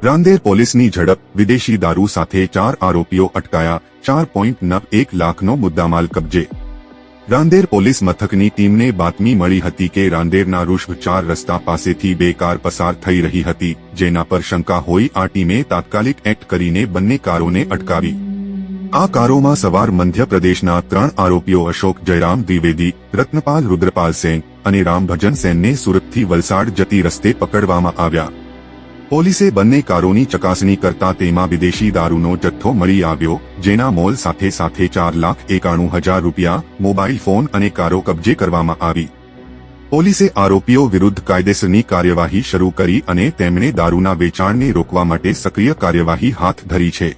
રાંદેર પોલીસની ઝડપ, વિદેશી દારૂ સાથે 4 આરોપીઓ અટકાયા, 4.91 લાખનો મુદ્દામાલ કબજે। રાંદેર પોલીસ મથકની ટીમને બાતમી મળી હતી કે રાંદેરના ઋષભ 4 રસ્તા પાસેથી 2 કાર પસાર થઈ રહી હતી, જેના પર શંકા હોઈ આ ટીમે તાત્કાલિક એક્ટ કરીને બંને કારોને અટકાવી। આ કારોમાં સવાર મધ્યપ્રદેશના 3 આરોપીઓ અશોક જયરામ દ્વિવેદી, રત્નપાલ રુદ્રપાલ સેન અને રામભજન સેનને સુરતથી વલસાડ જતી રસ્તે પકડવામાં આવ્યા। પોલીસે બંને કારોની ચકાસણી કરતા તેમાં વિદેશી દારૂનો જથ્થો મળી આવ્યો, જેના મોલ સાથે 4,91,000 રૂપિયા, મોબાઈલ ફોન અને કારો કબજે કરવામાં આવી। પોલીસે આરોપીઓ વિરુદ્ધ કાયદેસરની કાર્યવાહી શરૂ કરી અને તેમણે દારૂના વેચાણને રોકવા માટે સક્રિય કાર્યવાહી હાથ ધરી છે।